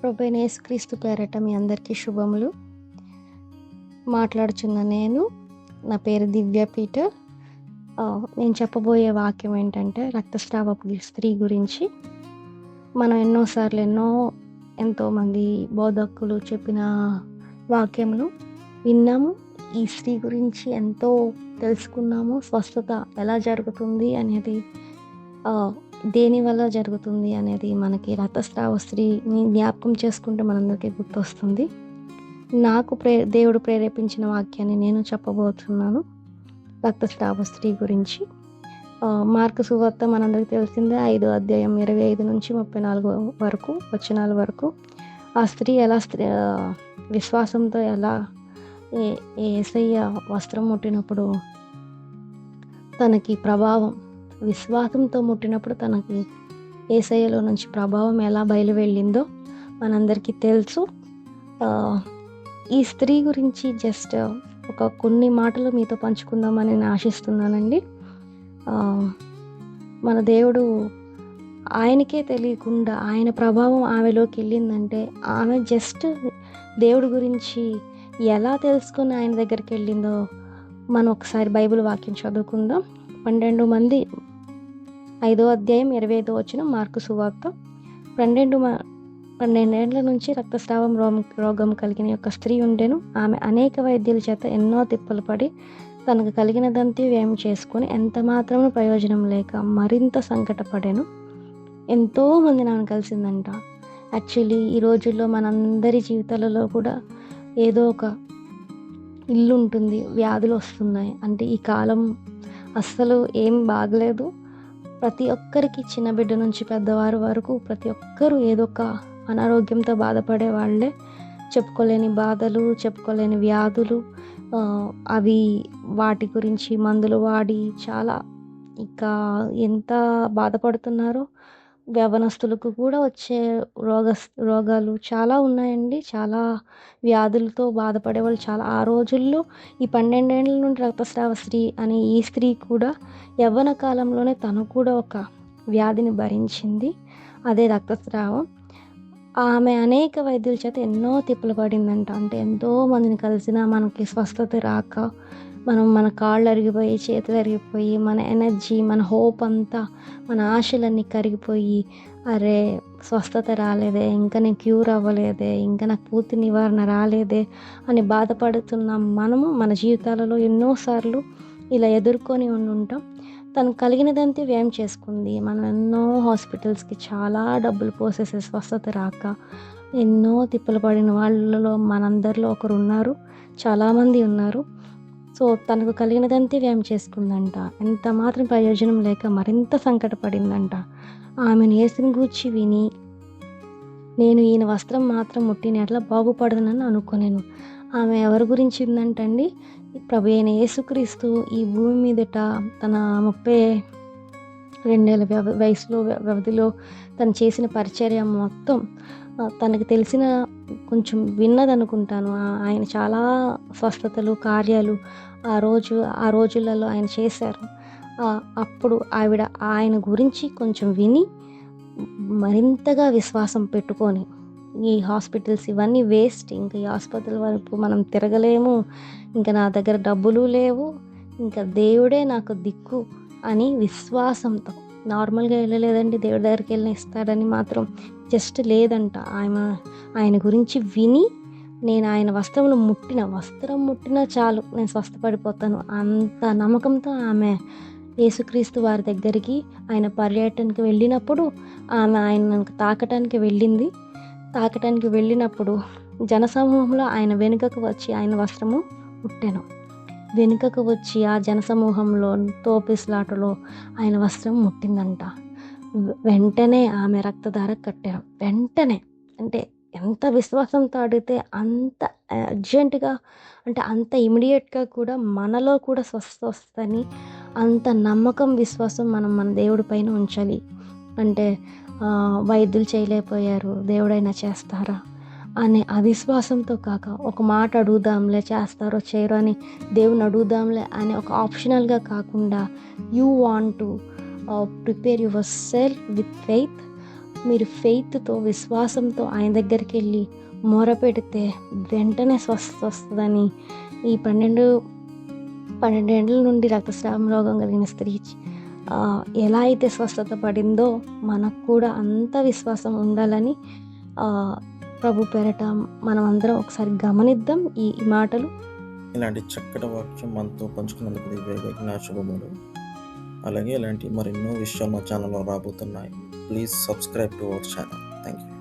ప్రభువైన యేసుక్రీస్తు పేరట మీ అందరికీ శుభములు. మాట్లాడుచున్న నా పేరు దివ్య పీటర్. నేను చెప్పబోయే వాక్యం ఏంటంటే రక్తస్రావపు స్త్రీ గురించి. మనం ఎంతోమంది బోధకులు చెప్పిన వాక్యములు విన్నాము. ఈ స్త్రీ గురించి ఎంతో తెలుసుకున్నాము. స్వస్థత ఎలా జరుగుతుంది అనేది, దేని వల్ల జరుగుతుంది అనేది మనకి రక్తస్రావ స్త్రీని జ్ఞాపకం చేసుకుంటే మనందరికీ గుర్తొస్తుంది. నాకు దేవుడు ప్రేరేపించిన వాక్యాన్ని నేను చెప్పబోతున్నాను రక్తస్రావ స్త్రీ గురించి. మార్కు సువార్త మనందరికీ తెలిసిందే, 5వ అధ్యాయం 25 నుంచి 34 వరకు వచనాల వరకు ఆ స్త్రీ ఎలా విశ్వాసంతో ఎలా యేసయ్య వస్త్రం ముట్టినప్పుడు తనకి ప్రభావం, విశ్వాసంతో ముట్టినప్పుడు తనకి యేసయ్యలో నుంచి ప్రభావం ఎలా బయలు వెళ్ళిందో మనందరికీ తెలుసు. ఈ స్త్రీ గురించి జస్ట్ కొన్ని మాటలు మీతో పంచుకుందామని నేను ఆశిస్తున్నానండి. మన దేవుడు, ఆయనకే తెలియకుండా ఆయన ప్రభావం ఆమెలోకి వెళ్ళిందంటే ఆమె జస్ట్ దేవుడి గురించి ఎలా తెలుసుకొని ఆయన దగ్గరికి వెళ్ళిందో మనం ఒకసారి బైబిల్ వాక్యం చదువుకుందాం. 12 మంది 5వ అధ్యాయం 25 వచనం మార్కు సువార్త. 12 ఏళ్ల నుంచి రక్తస్రావం రోగం కలిగిన యొక్క స్త్రీ ఉండెను. ఆమె అనేక వైద్యుల చేత ఎన్నో తిప్పలు పడి తనకు కలిగినదంతా వ్యయం చేసుకొని ఎంత మాత్రమే ప్రయోజనం లేక మరింత సంకటపడాను. ఎంతో మంది ఆమెను కలిసిందంట. యాక్చువల్లీ ఈ రోజుల్లో మనందరి జీవితాలలో కూడా ఏదో ఒక ఇల్లు ఉంటుంది. వ్యాధులు వస్తున్నాయి అంటే ఈ కాలం అస్సలు ఏం బాగలేదు. ప్రతి ఒక్కరికి, చిన్న బిడ్డ నుంచి పెద్దవారు వరకు ప్రతి ఒక్కరూ ఏదో ఒక అనారోగ్యంతో బాధపడే వాళ్ళే. చెప్పుకోలేని బాధలు, చెప్పుకోలేని వ్యాధులు, అవి వాటి గురించి మందులు వాడి చాలా ఇంకా ఎంత బాధపడుతున్నారో. యవ్వనస్తులకు కూడా వచ్చే రోగాలు చాలా ఉన్నాయండి. చాలా వ్యాధులతో బాధపడే వాళ్ళు చాలా. ఆ రోజుల్లో ఈ 12 ఏళ్ల నుండి రక్తస్రావ స్త్రీ అనే ఈ స్త్రీ కూడా యవ్వన కాలంలోనే తను కూడా ఒక వ్యాధిని భరించింది, అదే రక్తస్రావం. ఆమె అనేక వైద్యుల చేత ఎన్నో తిప్పలు పడిందంట. అంటే ఎంతో మందిని కలిసినా మనకి స్వస్థత రాక, మన కాళ్ళు అరిగిపోయి, చేతులు అరిగిపోయి, మన ఎనర్జీ, మన హోప్ అంతా, మన ఆశలన్నీ కరిగిపోయి, అరే స్వస్థత రాలేదే, ఇంకా నేను క్యూర్ అవ్వలేదే, ఇంకా నాకు పూర్తి నివారణ రాలేదే అని బాధపడుతున్న మనము మన జీవితాలలో ఎన్నోసార్లు ఇలా ఎదుర్కొని ఉంటాం. తనకు కలిగినదంతా వ్యయం చేసుకుంది. మనం ఎన్నో హాస్పిటల్స్కి చాలా డబ్బులు పోసేసే స్వస్థత రాక ఎన్నో తిప్పలు పడిన వాళ్ళలో మనందరిలో ఒకరు ఉన్నారు, చాలామంది ఉన్నారు. సో తనకు కలిగినదంతా వ్యయం చేసుకుందంట. ఎంత మాత్రం ప్రయోజనం లేక మరింత సంకటపడిందంట. ఆమెను యేసుని గూర్చి విని, నేను ఈయన వస్త్రం మాత్రం ముట్టిన ఎట్లా బాగుపడదనని అనుకోలేను. ఆమె ఎవరి గురించి ఉందంటండి? ప్రభు అయిన యేసుక్రీస్తు ఈ భూమి మీదట తన 32 ఏళ్ళ వ్యవధిలో తను చేసిన పరిచర్య మొత్తం తనకు తెలిసిన కొంచెం విన్నదనుకుంటాను. ఆయన చాలా స్వస్థతలు, కార్యాలు ఆ రోజులలో ఆయన చేశారు. అప్పుడు ఆవిడ ఆయన గురించి కొంచెం విని మరింతగా విశ్వాసం పెట్టుకొని, ఈ హాస్పిటల్స్ ఇవన్నీ వేస్ట్, ఇంకా ఈ ఆసుపత్రుల వరకు మనం తిరగలేము, ఇంకా నా దగ్గర డబ్బులు లేవు, ఇంకా దేవుడే నాకు దిక్కు అని విశ్వాసంతో, నార్మల్గా వెళ్ళలేదండి, దేవుడి దగ్గరికి వెళ్ళిన ఇస్తాడని మాత్రం జస్ట్ లేదంట. ఆయన గురించి విని, నేను ఆయన వస్త్రం ముట్టినా చాలు నేను స్వస్థపడిపోతాను, అంత నమ్మకంతో ఆమె యేసుక్రీస్తు వారి దగ్గరికి ఆయన పర్యటనకి వెళ్ళినప్పుడు ఆమె ఆయనకు తాకటానికి వెళ్ళినప్పుడు జనసమూహంలో ఆయన వెనుకకు వచ్చి ఆయన వస్త్రము ముట్టెను. వెనుకకు వచ్చి ఆ జనసమూహంలో తోపిస్లాటలో ఆయన వస్త్రం ముట్టిందంట. వెంటనే ఆమె రక్తధార కట్టారు. వెంటనే అంటే ఎంత విశ్వాసంతో అడిగితే అంత అర్జెంటుగా, అంటే అంత ఇమీడియట్గా కూడా మనలో కూడా స్వస్థత వస్తుందని అంత నమ్మకం, విశ్వాసం మన దేవుడి పైన ఉంచాలి. అంటే వైద్యులు చేయలేకపోయారు, దేవుడైనా చేస్తారా అనే అవిశ్వాసంతో కాక, ఒక మాట అడుగుదాంలే చేస్తారో చేయరో అని దేవుని అడుగుదాంలే అనే ఒక ఆప్షనల్గా కాకుండా, you want to prepare your self with faith మీరు ఫెయిత్‌తో, విశ్వాసంతో ఆయన దగ్గరికెళ్ళి మొరపెడితే వెంటనే స్వస్థత వస్తదని ఈ 12 ఏండ్ల నుండి రక్తస్రావం రోగం కలిగిన స్త్రీ ఎలా అయితే స్వస్థత పడిందో మనకు కూడా అంత విశ్వాసం ఉండాలని ప్రభు పేరట మనమందరం ఒకసారి గమనిద్దాం ఈ మాటలు. ఇలాంటి చక్కటి వాక్యం మనతో పంచుకున్నందుకు దివ్యంగా శుభములు. అలాగే ఇలాంటి మరెన్నో విషయాలు మా ఛానల్లో రాబోతున్నాయి. Please subscribe to our channel. Thank you.